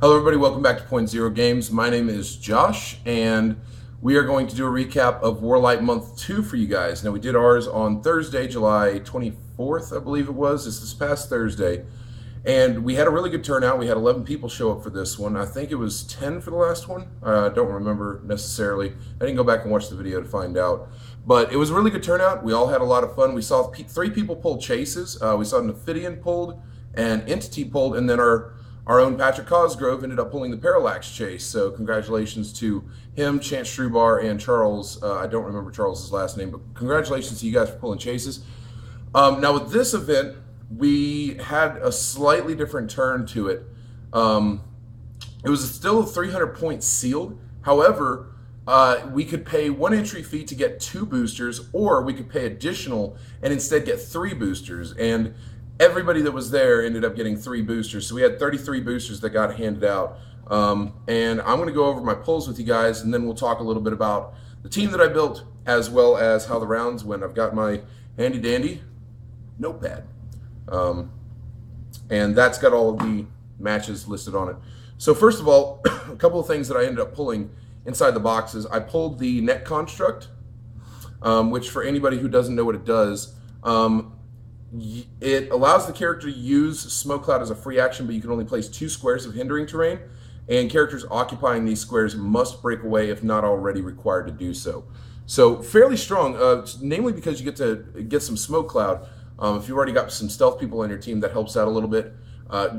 Hello everybody, welcome back to Point Zero Games. My name is Josh, and we are going to do a recap of Warlight Month 2 for you guys. Now, we did ours on Thursday, July 24th, I believe it was. This past Thursday. And we had a really good turnout. We had 11 people show up for this one. I think it was 10 for the last one. I don't remember necessarily. I didn't go back and watch the video to find out. But it was a really good turnout. We all had a lot of fun. We saw 3 people pull chases. We saw Nephidian pulled, and Entity pulled, and then our own Patrick Cosgrove ended up pulling the Parallax chase. So congratulations to him, Chance Strubar, and Charles. I don't remember Charles's last name, but congratulations to you guys for pulling chases. Now with this event, we had a slightly different turn to it. It was still 300 points sealed. However, we could pay 1 entry fee to get 2 boosters, or we could pay additional and instead get 3 boosters. And everybody that was there ended up getting 3 boosters. So we had 33 boosters that got handed out. And I'm going to go over my pulls with you guys, and then we'll talk a little bit about the team that I built, as well as how the rounds went. I've got my handy dandy notepad. And that's got all of the matches listed on it. So first of all, a couple of things that I ended up pulling inside the boxes. I pulled the Net Construct, which for anybody who doesn't know what it does, it allows the character to use Smoke Cloud as a free action, but you can only place 2 squares of hindering terrain, and characters occupying these squares must break away if not already required to do so. So fairly strong, namely because you get to get some Smoke Cloud. If you've already got some stealth people on your team, that helps out a little bit.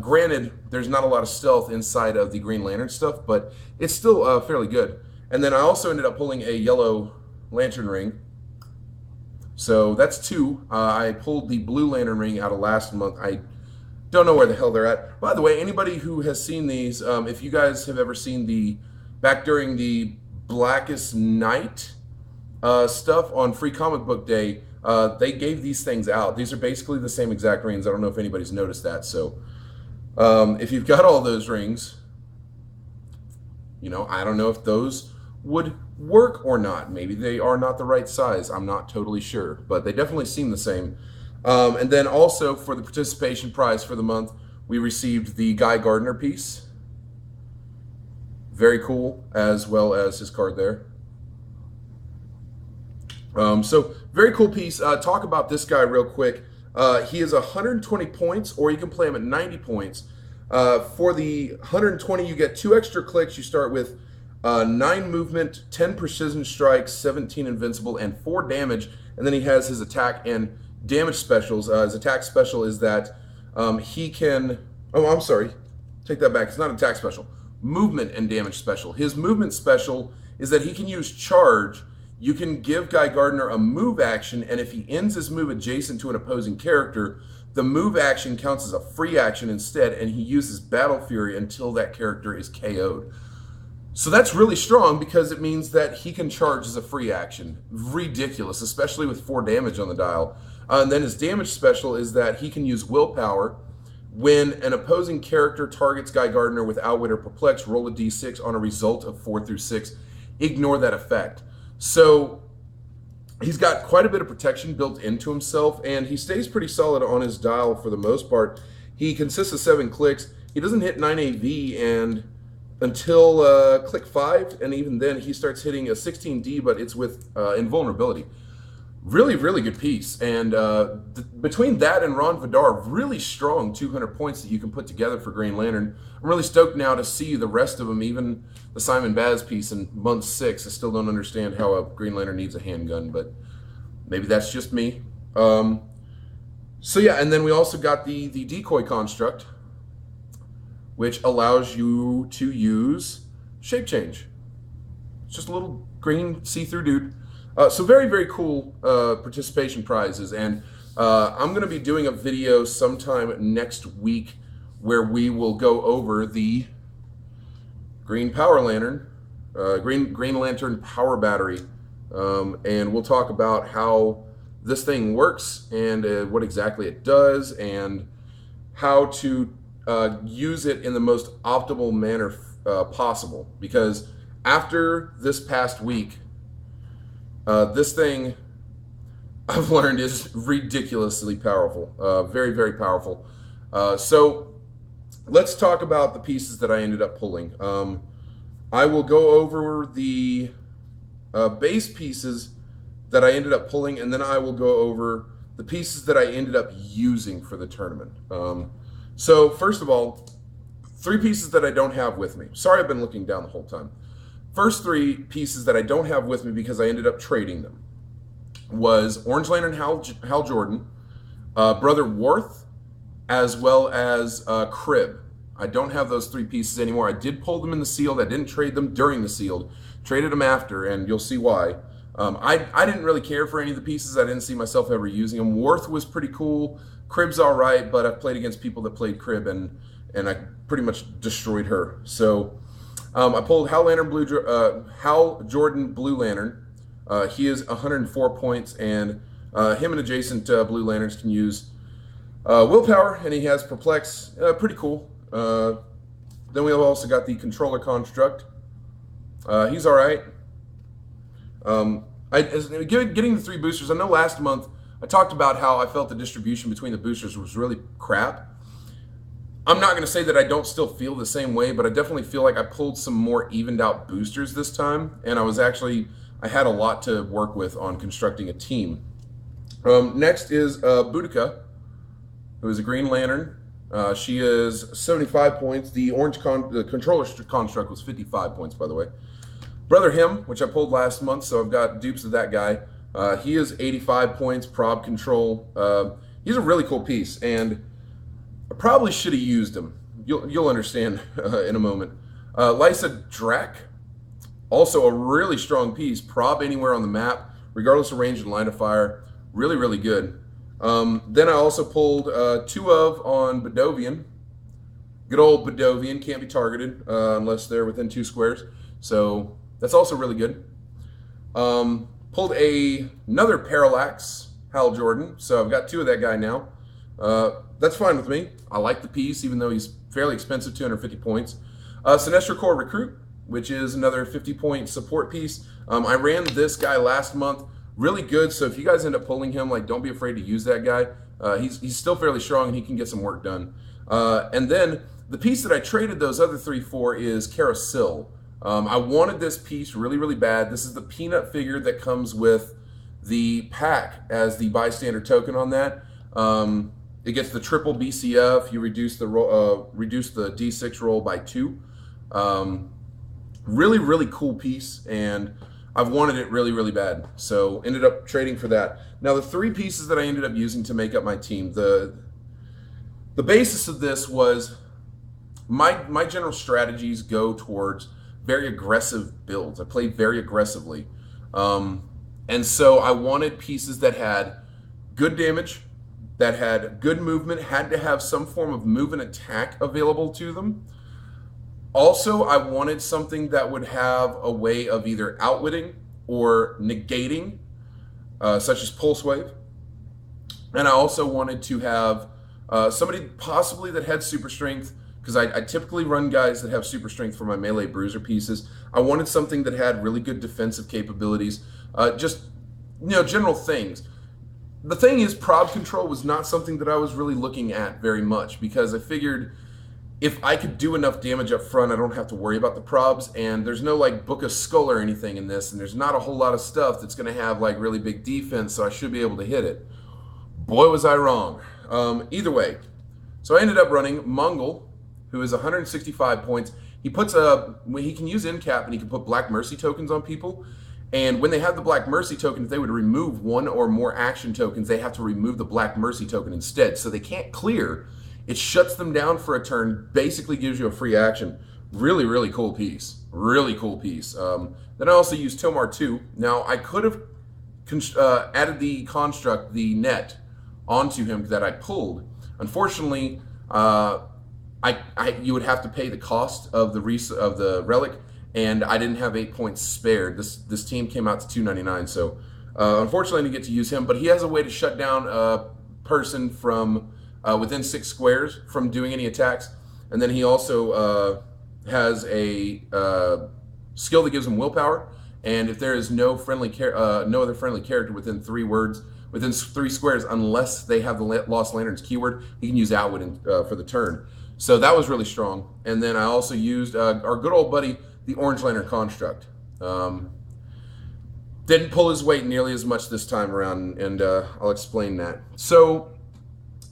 Granted, there's not a lot of stealth inside of the Green Lantern stuff, but it's still fairly good. And then I also ended up pulling a yellow lantern ring. So that's 2. I pulled the blue lantern ring out of last month. I don't know where the hell they're at. By the way, anybody who has seen these, if you guys have ever seen back during the Blackest Night stuff on Free Comic Book Day, they gave these things out. These are basically the same exact rings. I don't know if anybody's noticed that. So if you've got all those rings, I don't know if those would work or not. Maybe they are not the right size. I'm not totally sure, but they definitely seem the same. And then also for the participation prize for the month, we received the Guy Gardner piece. Very cool, as well as his card there. So very cool piece. Talk about this guy real quick. He is 120 points, or you can play him at 90 points. For the 120, you get 2 extra clicks. You start with 9 movement, 10 precision strikes, 17 invincible, and 4 damage. And then he has his attack and damage specials. His attack special is that he can... Oh, I'm sorry. Take that back. It's not attack special. Movement and damage special. His movement special is that he can use charge. You can give Guy Gardner a move action, and if he ends his move adjacent to an opposing character, the move action counts as a free action instead, and he uses Battle Fury until that character is KO'd. So that's really strong because it means that he can charge as a free action. Ridiculous, especially with 4 damage on the dial. And then his damage special is that he can use willpower. When an opposing character targets Guy Gardner with Outwit or Perplex, roll a d6 on a result of 4 through 6. Ignore that effect. So he's got quite a bit of protection built into himself, and he stays pretty solid on his dial for the most part. He consists of 7 clicks. He doesn't hit 9 AV until click 5, and even then he starts hitting a 16D, but it's with invulnerability. Really, really good piece. And between that and Ron Vidar, really strong 200 points that you can put together for Green Lantern. I'm really stoked now to see the rest of them, even the Simon Baz piece in month 6. I still don't understand how a Green Lantern needs a handgun, but maybe that's just me. So yeah, and then we also got the decoy construct, which allows you to use shape change. It's just a little green see-through dude. So very, very cool participation prizes. And I'm going to be doing a video sometime next week where we will go over the Green Power Lantern, Green Lantern Power Battery. And we'll talk about how this thing works and what exactly it does and how to use it in the most optimal manner possible. Because after this past week, this thing I've learned is ridiculously powerful, very, very powerful. So let's talk about the pieces that I ended up pulling. I will go over the base pieces that I ended up pulling, and then I will go over the pieces that I ended up using for the tournament. So first of all, 3 pieces that I don't have with me. Sorry, I've been looking down the whole time. First 3 pieces that I don't have with me because I ended up trading them was Orange Lantern Hal Jordan, Brother Worth, as well as Crib. I don't have those 3 pieces anymore. I did pull them in the sealed. I didn't trade them during the sealed. Traded them after, and you'll see why. I didn't really care for any of the pieces. I didn't see myself ever using them. Worth was pretty cool. Crib's all right, but I've played against people that played Crib, and I pretty much destroyed her. So I pulled Hal Jordan Blue Lantern. He is 104 points, and him and adjacent Blue Lanterns can use willpower, and he has perplex. Pretty cool. Then we also got the controller construct. He's all right. Getting the 3 boosters. I know last month I talked about how I felt the distribution between the boosters was really crap. I'm not going to say that I don't still feel the same way, but I definitely feel like I pulled some more evened out boosters this time, and I had a lot to work with on constructing a team. Next is Boudica, who is a Green Lantern. She is 75 points. The controller construct was 55 points, by the way. Brother Him, which I pulled last month, so I've got dupes of that guy. He is 85 points, prob control. He's a really cool piece, and I probably should have used him. You'll understand in a moment. Lysa Drac, also a really strong piece. Prob anywhere on the map, regardless of range and line of fire. Really, really good. Then I also pulled 2 on Bedovian. Good old Bedovian, can't be targeted unless they're within 2 squares. So that's also really good. Pulled another Parallax Hal Jordan. So I've got 2 of that guy now. That's fine with me. I like the piece, even though he's fairly expensive, 250 points. Sinestro Corps Recruit, which is another 50-point support piece. I ran this guy last month. Really good, so if you guys end up pulling him, like, don't be afraid to use that guy. He's still fairly strong, and he can get some work done. And then the piece that I traded those other 3 for is Carousel. I wanted this piece really, really bad. This is the peanut figure that comes with the pack as the bystander token on that. It gets the triple BCF. You reduce the D6 roll by 2. Really, really cool piece, and I've wanted it really, really bad. So ended up trading for that. Now the 3 pieces that I ended up using to make up my team, the basis of this was my general strategies go towards very aggressive builds. I play very aggressively. And so I wanted pieces that had good damage, that had good movement, had to have some form of move and attack available to them. Also, I wanted something that would have a way of either outwitting or negating, such as Pulse Wave. And I also wanted to have somebody possibly that had super strength, because I typically run guys that have super strength for my melee bruiser pieces. I wanted something that had really good defensive capabilities, just, general things. The thing is, prob control was not something that I was really looking at very much, because I figured if I could do enough damage up front, I don't have to worry about the probs, and there's no like Book of Skull or anything in this, and there's not a whole lot of stuff that's going to have like really big defense, so I should be able to hit it. Boy, was I wrong. Either way, so I ended up running Mongol, who is 165 points. He can use end cap, and he can put Black Mercy tokens on people. And when they have the Black Mercy token, if they would remove 1 or more action tokens, they have to remove the Black Mercy token instead. So they can't clear. It shuts them down for a turn, basically gives you a free action. Really, really cool piece. Really cool piece. Then I also used Tomar 2. Now, I could have added the construct, the net, onto him that I pulled. Unfortunately, you would have to pay the cost of the relic, and I didn't have 8 points spared. This team came out to 299, so unfortunately I didn't get to use him, but he has a way to shut down a person from within 6 squares from doing any attacks, and then he also has a skill that gives him willpower, and if there is no other friendly character within 3 squares, unless they have the Lost Lanterns keyword, he can use Outwit for the turn. So that was really strong. And then I also used our good old buddy, the Orange Lantern Construct. Didn't pull his weight nearly as much this time around, and I'll explain that. So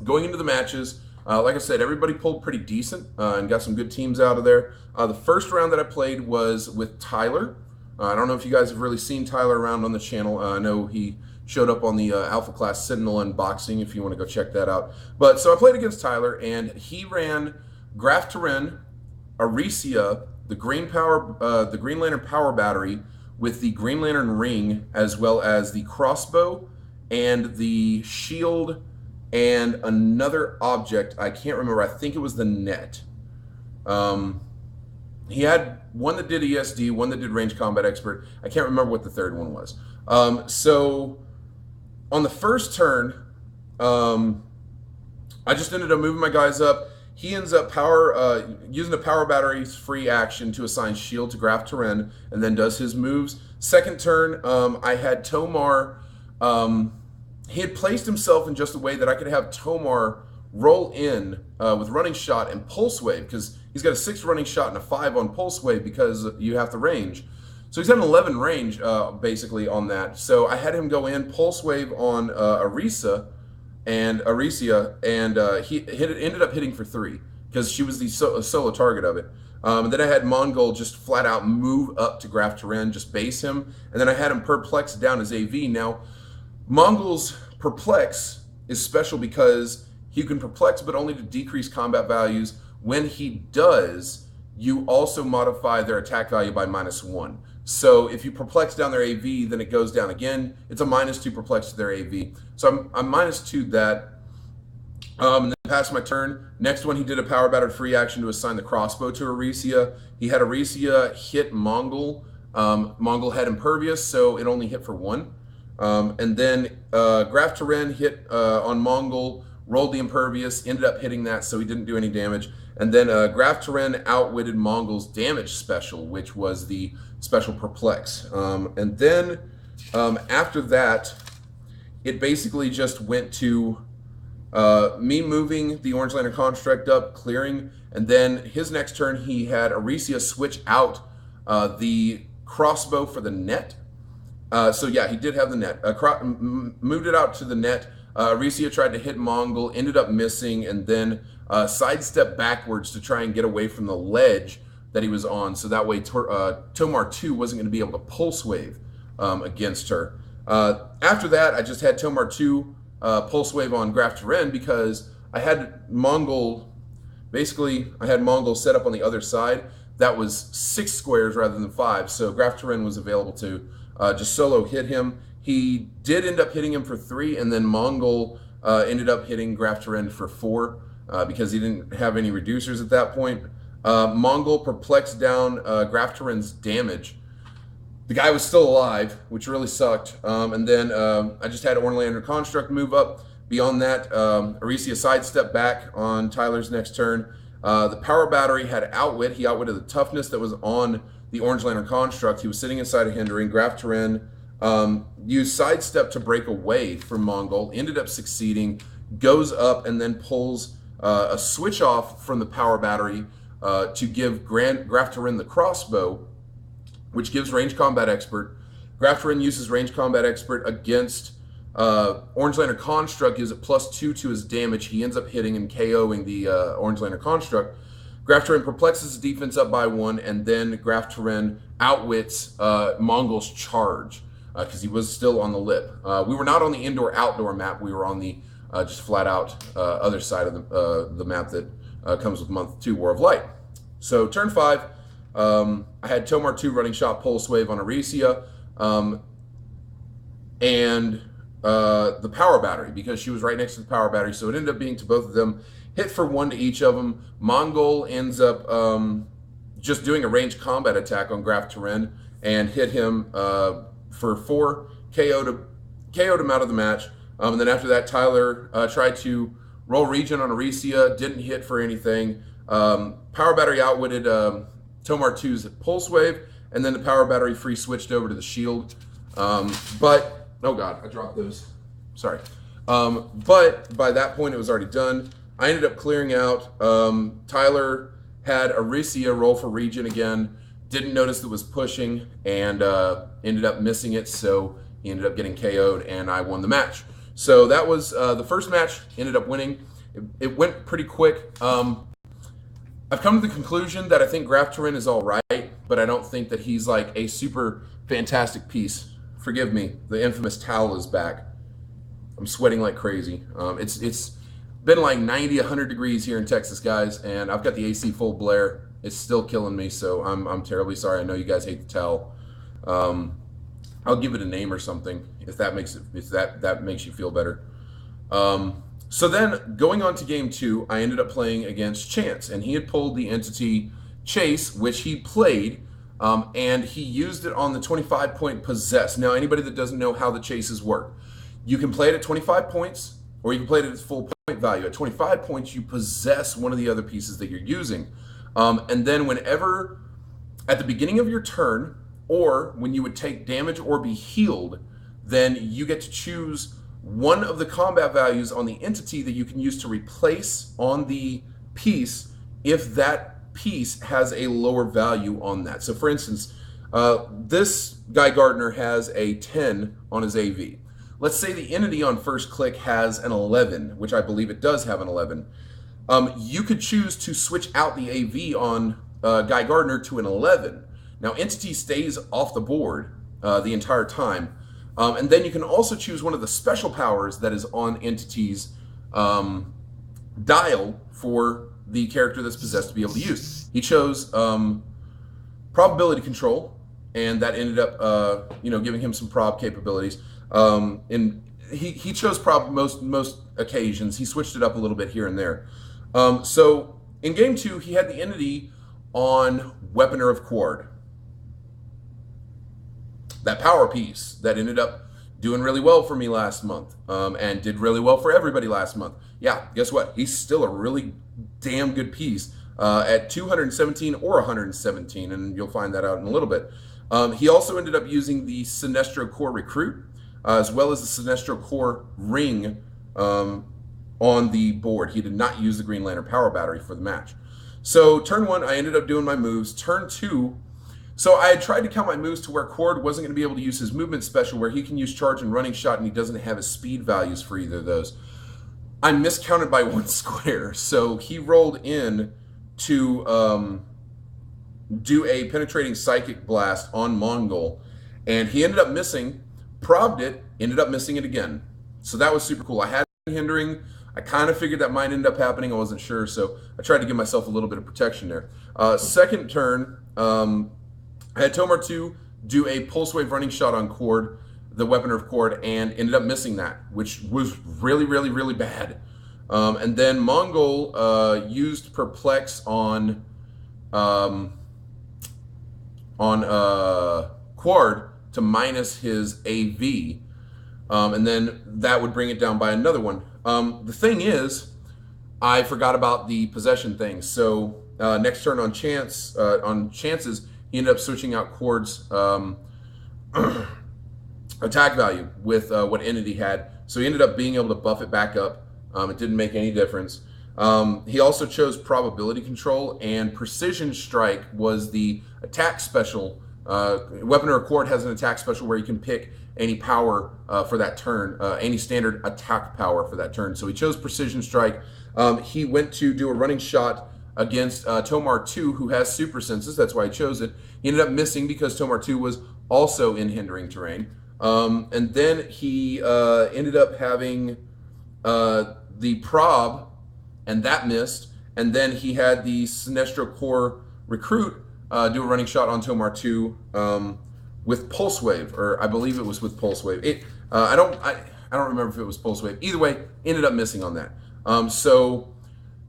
going into the matches, like I said, everybody pulled pretty decent and got some good teams out of there. The first round that I played was with Tyler. I don't know if you guys have really seen Tyler around on the channel. I know he showed up on the Alpha Class Sentinel unboxing if you want to go check that out. But so I played against Tyler, and he ran Graf Turin, Aricia, the Green Lantern Power Battery with the Green Lantern Ring, as well as the crossbow and the shield and another object. I can't remember. I think it was the net. He had one that did ESD, one that did Range Combat Expert. I can't remember what the third one was. So on the first turn, I just ended up moving my guys up. He ends up using the power battery's free action to assign shield to Graf Turin, and then does his moves. Second turn, I had Tomar. He had placed himself in just a way that I could have Tomar roll in with running shot and pulse wave, because he's got a 6 running shot and a 5 on pulse wave because you have the range. So he's got an 11 range basically on that. So I had him go in pulse wave on Aricia, and he ended up hitting for 3 because she was the solo target of it. And then I had Mongol just flat out move up to Graf Turin, just base him, and then I had him perplex down his AV. Now, Mongol's perplex is special because he can perplex, but only to decrease combat values. When he does, you also modify their attack value by -1. So if you perplex down their AV, then it goes down again. It's a -2 perplex to their AV. So I'm -2 that. And then passed my turn. Next one, he did a power battered free action to assign the crossbow to Aricia. He had Aricia hit Mongol. Mongol had impervious, so it only hit for 1. And then Graf Turin hit on Mongol, rolled the impervious, ended up hitting that, so he didn't do any damage. And then Graf Turin outwitted Mongol's damage special, which was the special perplex. And then after that, it basically just went to me moving the Orange Lantern Construct up, clearing, and then his next turn he had Aricia switch out the crossbow for the net. So yeah, he did have the net. Moved it out to the net. Aricia tried to hit Mongol, ended up missing, and then sidestepped backwards to try and get away from the ledge that he was on, so that way Tomar 2 wasn't going to be able to pulse wave against her. After that, I just had Tomar 2 pulse wave on Graf Turin because I had Mongol, basically I had Mongol set up on the other side. That was 6 squares rather than 5, so Graf Turin was available to just solo hit him. He did end up hitting him for 3, and then Mongol ended up hitting Graf Turin for 4 because he didn't have any reducers at that point. Mongol perplexed down Graf Turin's damage. The guy was still alive, which really sucked. And then I just had Orange Lantern Construct move up. Beyond that, Aricia sidestepped back on Tyler's next turn. The power battery had outwit. He outwitted the toughness that was on the Orange Lantern Construct. He was sitting inside a hindering. Graf Turin used sidestep to break away from Mongol, ended up succeeding, goes up and then pulls a switch off from the power battery to give Graf Turin the crossbow, which gives Range Combat Expert. Graf Turin uses Range Combat Expert against Orange Lantern Construct, gives it +2 to his damage. He ends up hitting and KOing the Orange Lantern Construct. Graf Turin perplexes his defense up by 1, and then Graf Turin outwits Mongol's charge because he was still on the lip. We were not on the indoor-outdoor map. We were on the just flat-out other side of the map that comes with Month 2, War of Light. So turn 5, I had Tomar 2 running shot pulse wave on Aricia, and the power battery, because she was right next to the power battery, so it ended up being to both of them. Hit for 1 to each of them. Mongol ends up just doing a ranged combat attack on Graf Turin and hit him for 4, KO'd him out of the match. And then after that, Tyler tried to roll regen on Aricia, didn't hit for anything. Power battery outwitted Tomar 2's pulse wave, and then the power battery free switched over to the shield. But, oh god, I dropped those. Sorry. But by that point, it was already done. I ended up clearing out. Tyler had Aricia roll for Regen again. Didn't notice it was pushing and ended up missing it, so he ended up getting KO'd and I won the match. So that was the first match, ended up winning. It went pretty quick. I've come to the conclusion that I think Graph Turin is all right, but I don't think that he's like a super fantastic piece. Forgive me, the infamous towel is back. I'm sweating like crazy. It's been like 90, 100 degrees here in Texas, guys, and I've got the AC full blare. It's still killing me, so I'm terribly sorry. I know you guys hate the towel. I'll give it a name or something if that makes you feel better. So then, going on to game 2, I ended up playing against Chance, and he had pulled the entity Chase, which he played, and he used it on the 25-point Possess. Now, anybody that doesn't know how the chases work, you can play it at 25 points, or you can play it at its full point value. At 25 points, you possess one of the other pieces that you're using. And then whenever, at the beginning of your turn, or when you would take damage or be healed, then you get to choose one of the combat values on the entity that you can use to replace on the piece if that piece has a lower value on that. So for instance, this Guy Gardner has a 10 on his AV. Let's say the entity on first click has an 11, which I believe it does have an 11. You could choose to switch out the AV on Guy Gardner to an 11. Now entity stays off the board the entire time. And then you can also choose one of the special powers that is on entity's dial for the character that's possessed to be able to use. He chose probability control, and that ended up giving him some prob capabilities. And he chose prob most occasions. He switched it up a little bit here and there. So in game 2, he had the entity on Weaponer of Quard. That power piece that ended up doing really well for me last month, and did really well for everybody last month. Yeah, guess what? He's still a really damn good piece at 217 or 117, and you'll find that out in a little bit. He also ended up using the Sinestro Core Recruit, as well as the Sinestro Core Ring on the board. He did not use the Green Lantern Power Battery for the match. So turn 1, I ended up doing my moves. Turn 2, so I had tried to count my moves to where Cord wasn't going to be able to use his movement special, where he can use charge and running shot, and he doesn't have his speed values for either of those. I miscounted by 1 square, so he rolled in to do a penetrating psychic blast on Mongol, and he ended up missing, probbed it, ended up missing it again. So that was super cool. I had hindering. I kind of figured that might end up happening. I wasn't sure, so I tried to give myself a little bit of protection there. Second turn, I had Tomar 2 do a Pulse Wave running shot on Cord, the Weaponer of Cord, and ended up missing that, which was really, really, really bad. And then Mongol used Perplex on Quard to minus his AV, and then that would bring it down by another one. The thing is, I forgot about the possession thing. So next turn on chances, he ended up switching out Quard's attack value with what entity had. So he ended up being able to buff it back up. It didn't make any difference. He also chose probability control, and precision strike was the attack special. Weaponer of Quard has an attack special where you can pick any power for that turn, any standard attack power for that turn. So he chose precision strike. He went to do a running shot against Tomar 2, who has super senses. That's why he chose it. He ended up missing because Tomar 2 was also in hindering terrain. And then he ended up having the prob, and that missed. And then he had the Sinestro Core Recruit do a running shot on Tomar 2 with Pulse Wave, or I believe it was with Pulse Wave. I don't remember if it was Pulse Wave. Either way, ended up missing on that. So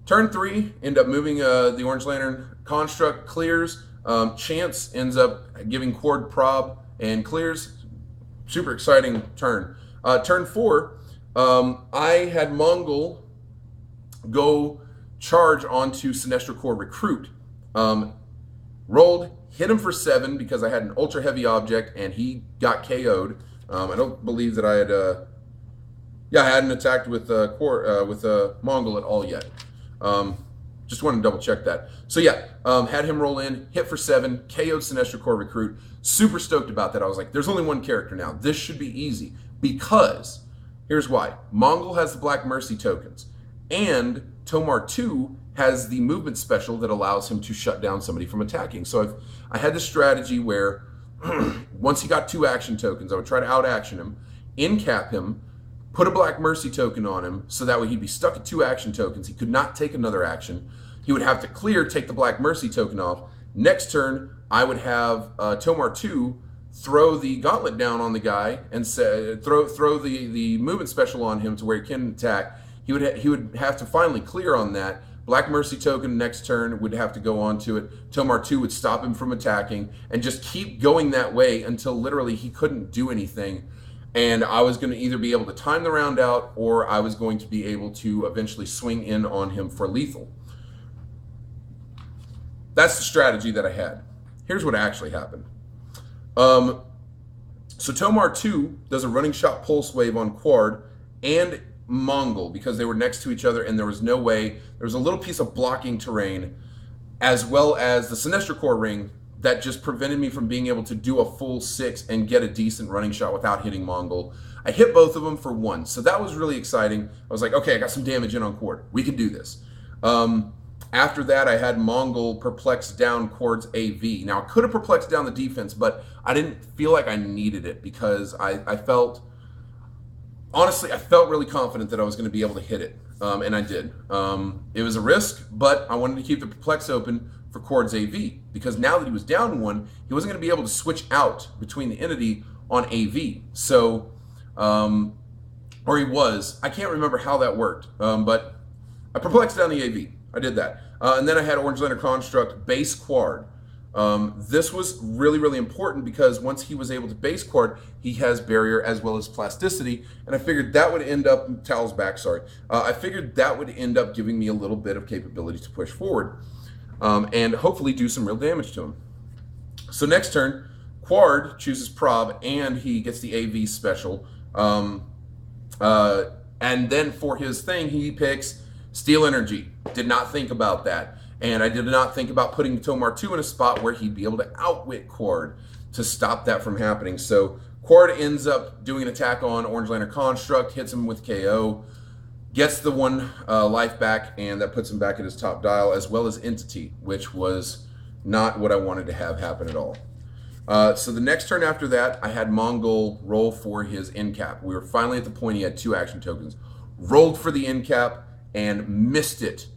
turn 3, end up moving the Orange Lantern construct, clears. Chance ends up giving Cord prob and clears. Super exciting turn. Turn 4, I had Mongol go charge onto Sinestro Core Recruit. Rolled, hit him for 7 because I had an ultra heavy object and he got KO'd. I don't believe that I had, I hadn't attacked with Mongol at all yet. Just wanted to double check that. So yeah, had him roll in, hit for 7, KO'd Sinestro Corps Recruit. Super stoked about that. I was like, there's only one character now. This should be easy because here's why. Mongol has the Black Mercy tokens, and Tomar 2 has the movement special that allows him to shut down somebody from attacking. So I had this strategy where once he got 2 action tokens, I would try to out-action him, in-cap him, put a Black Mercy token on him, so that way he'd be stuck at 2 action tokens. He could not take another action. He would have to clear, take the Black Mercy token off. Next turn, I would have Tomar 2 throw the gauntlet down on the guy and throw the movement special on him to where he can attack. He would have to finally clear on that. Black Mercy token next turn would have to go on to it. Tomar 2 would stop him from attacking and just keep going that way until literally he couldn't do anything. And I was going to either be able to time the round out, or I was going to be able to eventually swing in on him for lethal. That's the strategy that I had. Here's what actually happened. So Tomar 2 does a running shot pulse wave on Quard and Mongol because they were next to each other and there was no way. There was a little piece of blocking terrain as well as the Sinestro Corps ring that just prevented me from being able to do a full 6 and get a decent running shot without hitting Mongol. I hit both of them for 1, so that was really exciting. I was like, okay, I got some damage in on Quard. We can do this. After that, I had Mongol perplex down Quard's AV. Now, I could have perplexed down the defense, but I didn't feel like I needed it because I felt, honestly, I felt really confident that I was going to be able to hit it, and I did. It was a risk, but I wanted to keep the perplex open for Quard's AV because now that he was down 1, he wasn't going to be able to switch out between the entity on AV. So, or he was. I can't remember how that worked, but I perplexed down the AV. I did that. And then I had Orange Lantern Construct base Quard. This was really, really important because once he was able to base Quard, he has barrier as well as plasticity. And I figured that would end up, Tal's back, sorry. I figured that would end up giving me a little bit of capability to push forward and hopefully do some real damage to him. So next turn, Quard chooses Prob and he gets the AV special. And then for his thing, he picks Steel Energy. Did not think about that. And I did not think about putting Tomar 2 in a spot where he'd be able to outwit Quard to stop that from happening. So Quard ends up doing an attack on Orange Lantern Construct, hits him with KO, gets the 1 life back, and that puts him back at his top dial, as well as Entity, which was not what I wanted to have happen at all. So the next turn after that, I had Mongol roll for his end cap. We were finally at the point he had 2 action tokens. Rolled for the end cap and missed it.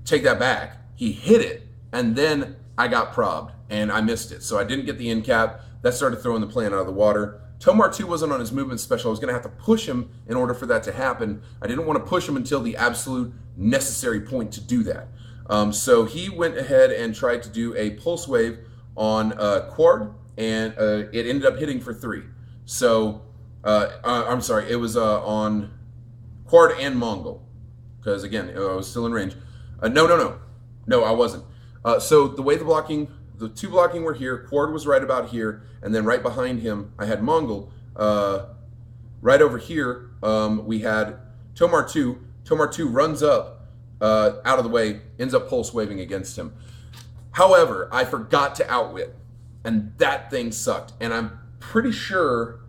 Take that back. He hit it, and then I got probbed, and I missed it. So I didn't get the end cap. That started throwing the plan out of the water. Tomar 2 wasn't on his movement special. I was going to have to push him in order for that to happen. I didn't want to push him until the absolute necessary point to do that. So he went ahead and tried to do a pulse wave on Quard, and it ended up hitting for 3. So, I'm sorry, it was on Quard and Mongol, because again, I was still in range. No, I wasn't. So the way the 2 blocking were here, Quard was right about here, and then right behind him, I had Mongol. Right over here, we had Tomar 2. Tomar 2 runs up out of the way, ends up pulse waving against him. However, I forgot to outwit, and that thing sucked. And I'm pretty sure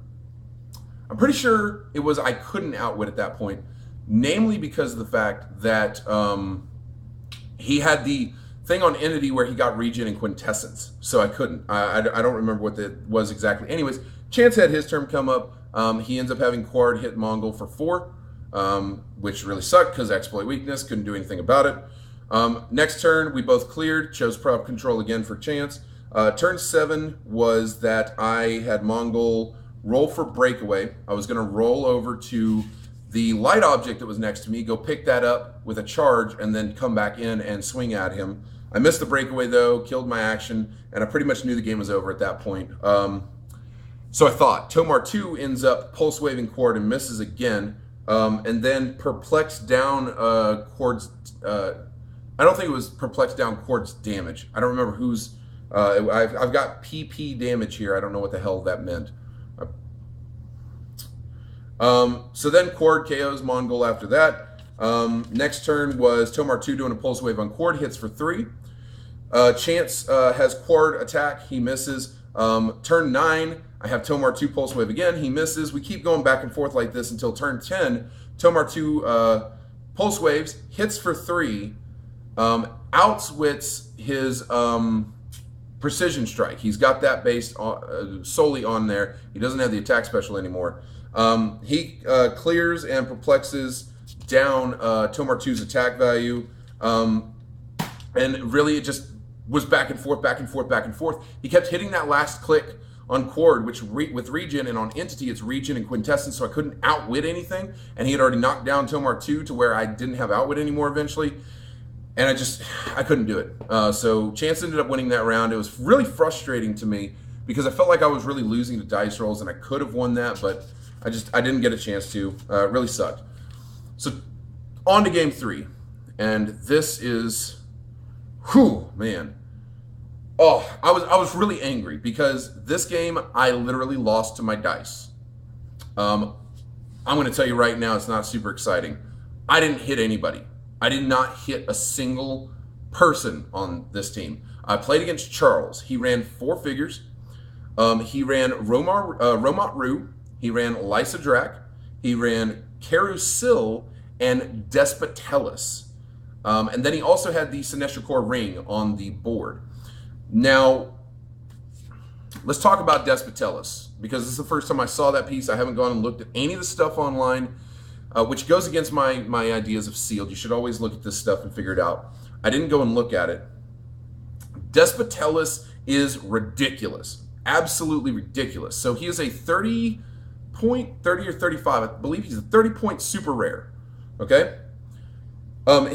it was I couldn't outwit at that point, namely because of the fact that he had the thing on Entity where he got regen and quintessence, so I couldn't. I don't remember what that was exactly. Anyways, Chance had his turn come up. He ends up having Quard hit Mongol for 4, which really sucked because exploit weakness, couldn't do anything about it. Next turn, we both cleared, chose prop control again for Chance. Turn 7 was that I had Mongol roll for breakaway. I was going to roll over to the light object that was next to me, go pick that up with a charge, and then come back in and swing at him. I missed the breakaway though, killed my action, and I pretty much knew the game was over at that point. So I thought. Tomar 2 ends up pulse waving Quard and misses again, and then perplexed down Quard's, I don't think it was perplexed down Quard's damage. I don't remember whose, I've got PP damage here. I don't know what the hell that meant. So then Quard KOs Mongol after that. Next turn was Tomar 2 doing a pulse wave on Quard, hits for 3. Chance has Quard attack, he misses. Turn 9, I have Tomar 2 pulse wave again, he misses. We keep going back and forth like this until turn 10. Tomar 2 pulse waves, hits for 3, outwits his precision strike. He's got that based solely on there. He doesn't have the attack special anymore. He clears and perplexes down Tomar 2's attack value. And really it just was back and forth, back and forth, back and forth. He kept hitting that last click on Quard, which with Regen, and on Entity it's Regen and Quintessence, so I couldn't outwit anything. And he had already knocked down Tomar 2 to where I didn't have outwit anymore eventually. And I couldn't do it. So Chance ended up winning that round. It was really frustrating to me because I felt like I was really losing to dice rolls and I could have won that, but I didn't get a chance to. It really sucked. So on to game 3. And this is, whew, man. Oh, I was really angry because this game I literally lost to my dice. I'm going to tell you right now, it's not super exciting. I didn't hit anybody. I did not hit a single person on this team. I played against Charles. He ran 4 figures. He ran Romot Rue. He ran Lysa Drac. He ran Carousel and Despotellus. And then he also had the Sinestro Corps ring on the board. Now, let's talk about Despotellus, because this is the first time I saw that piece. I haven't gone and looked at any of the stuff online, which goes against my ideas of sealed. You should always look at this stuff and figure it out. I didn't go and look at it. Despotellus is ridiculous. Absolutely ridiculous. So he is a 30 or 35. I believe he's a 30-point super rare. Okay?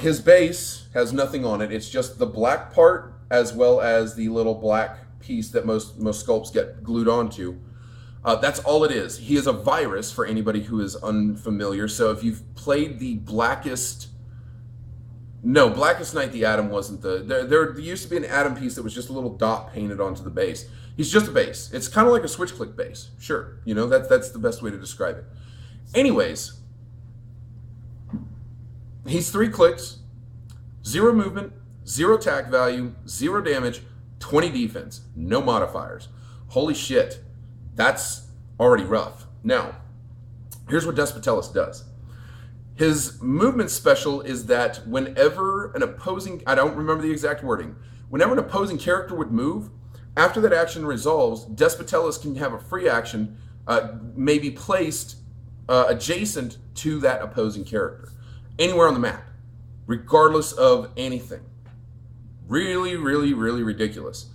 His base has nothing on it. It's just the black part as well as the little black piece that most sculpts get glued onto. That's all it is. He is a virus for anybody who is unfamiliar. So if you've played the Blackest Night, the Atom wasn't there used to be an Atom piece that was just a little dot painted onto the base. He's just a base. It's kind of like a switch click base. Sure, you know, that's the best way to describe it. Anyways, he's 3 clicks, 0 movement, 0 attack value, 0 damage, 20 defense, no modifiers. Holy shit, that's already rough. Now, here's what Despotellus does. His movement special is that whenever an opposing, I don't remember the exact wording, whenever an opposing character would move, after that action resolves, Despotellus can have a free action, maybe placed adjacent to that opposing character, anywhere on the map, regardless of anything. Really, really, really ridiculous.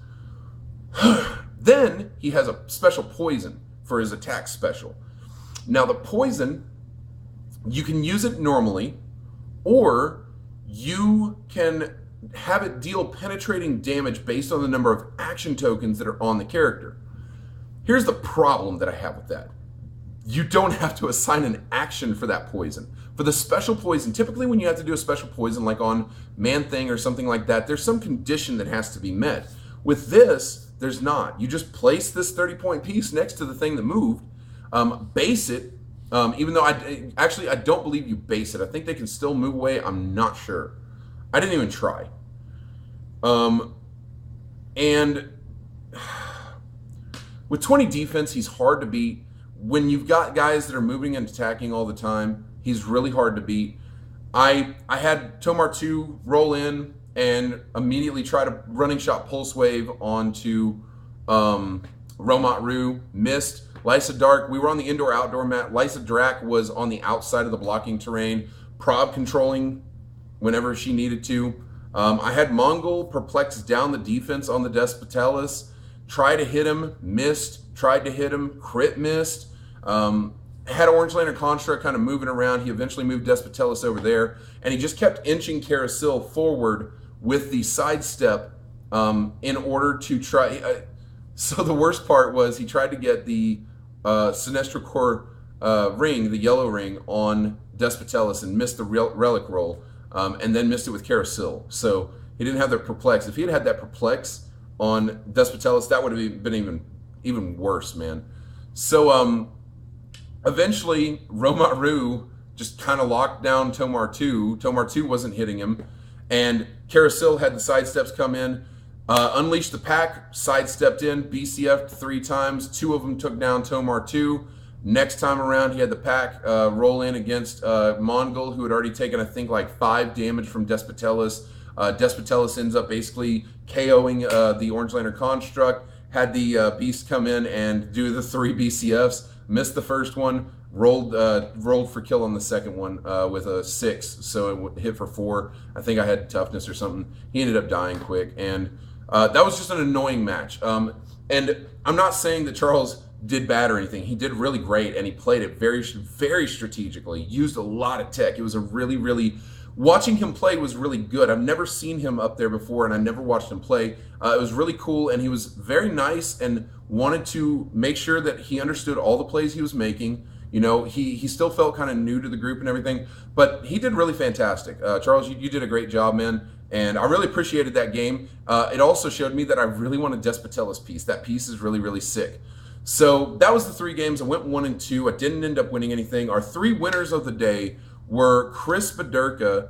Then he has a special poison for his attack special. Now the poison, you can use it normally, or you can have it deal penetrating damage based on the number of action tokens that are on the character. Here's the problem that I have with that. You don't have to assign an action for that poison. For the special poison, typically when you have to do a special poison like on Man-Thing or something like that, there's some condition that has to be met. With this, there's not. You just place this 30-point piece next to the thing that moved, base it, even though I don't believe you base it. I think they can still move away. I'm not sure. I didn't even try. And with 20 defense, he's hard to beat. When you've got guys that are moving and attacking all the time, he's really hard to beat. I had Tomar 2 roll in and immediately try to running shot pulse wave onto Romot Rue, missed. Lysa Dark, we were on the indoor-outdoor mat. Lysa Drac was on the outside of the blocking terrain, prob controlling whenever she needed to. I had Mongol perplex down the defense on the Despotellus, try to hit him, missed, tried to hit him, crit missed. Had Orange Lantern Construct kind of moving around. He eventually moved Despotellus over there, and he just kept inching Carousel forward with the sidestep in order to try. So the worst part was he tried to get the Sinestro Corps ring, the yellow ring, on Despotellus and missed the relic roll, and then missed it with Carousel. So he didn't have the perplex. If he had had that perplex on Despotellus, that would have been even worse, man. So eventually Romot Rue just kind of locked down Tomar 2. Tomar 2 wasn't hitting him. And Carousel had the sidesteps come in. Unleashed the Pack, sidestepped in, BCF'd 3 times. 2 of them took down Tomar 2. Next time around, he had the Pack roll in against Mongol, who had already taken, I think, like 5 damage from Despotellis. Despotellis ends up basically KOing the Orange Lantern Construct. Had the Beast come in and do the 3 BCFs. Missed the first one. Rolled for kill on the second one with a 6, so it hit for 4. I think I had toughness or something. He ended up dying quick, and that was just an annoying match. And I'm not saying that Charles did bad or anything. He did really great, and he played it very, very strategically. Used a lot of tech. It was a really watching him play was really good. I've never seen him up there before, and I never watched him play. It was really cool, and he was very nice and wanted to make sure that he understood all the plays he was making. You know, he still felt kind of new to the group and everything, but he did really fantastic. Charles, you did a great job, man, and I really appreciated that game. It also showed me that I really want a Despotellis piece. That piece is really sick. So that was the 3 games. I went 1 and 2. I didn't end up winning anything. Our 3 winners of the day were Chris Badurka,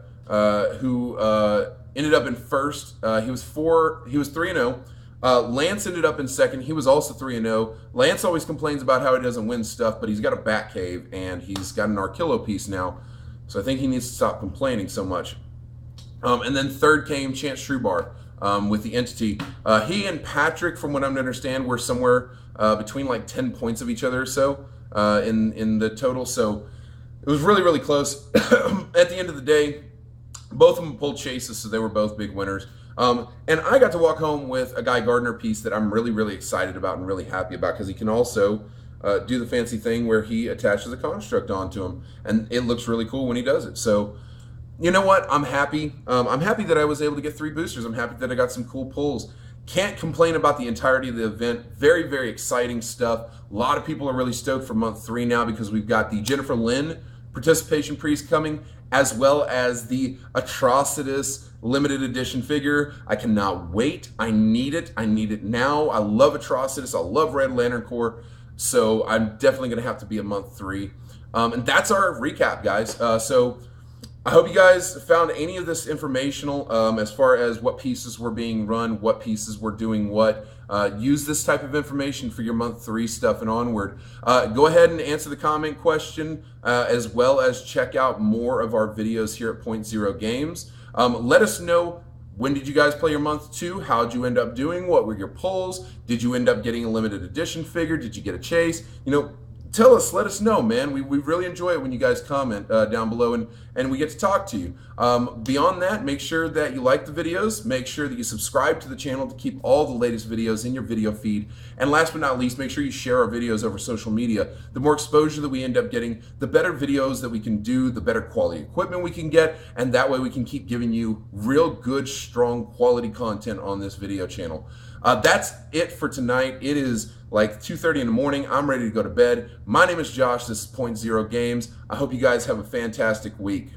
who ended up in first. He was 3-0. Lance ended up in second. He was also 3-0. Lance always complains about how he doesn't win stuff, but he's got a bat cave and he's got an Archillo piece now. So I think he needs to stop complaining so much. And then third came Chance Trubar with the Entity. He and Patrick, from what I'm to understand, were somewhere between like 10 points of each other or so in the total. So it was really close. At the end of the day, both of them pulled chases, so they were both big winners. And I got to walk home with a Guy Gardner piece that I'm really excited about and really happy about, because he can also do the fancy thing where he attaches a construct onto him, and it looks really cool when he does it. So, you know what? I'm happy. I'm happy that I was able to get 3 boosters. I'm happy that I got some cool pulls. Can't complain about the entirety of the event. Very exciting stuff. A lot of people are really stoked for month 3 now, because we've got the Jennifer Lynn participation priest coming, as well as the Atrocitus limited edition figure. I cannot wait. I need it. I need it now. I love Atrocitus. I love Red Lantern Corps. So I'm definitely going to have to be a month 3. And that's our recap, guys. So I hope you guys found any of this informational as far as what pieces were being run, what pieces were doing what. Use this type of information for your month 3 stuff and onward. Go ahead and answer the comment question, as well as check out more of our videos here at Point Zero Games. Let us know, when did you guys play your month 2? How did you end up doing? What were your pulls? Did you end up getting a limited edition figure? Did you get a chase? You know, tell us, let us know, man. We really enjoy it when you guys comment down below and we get to talk to you. Beyond that, make sure that you like the videos. Make sure that you subscribe to the channel to keep all the latest videos in your video feed. And last but not least, make sure you share our videos over social media. The more exposure that we end up getting, the better videos that we can do, the better quality equipment we can get, and that way we can keep giving you real good, strong quality content on this video channel. That's it for tonight. It is like 2:30 in the morning. I'm ready to go to bed. My name is Josh. This is Point Zero Games. I hope you guys have a fantastic week.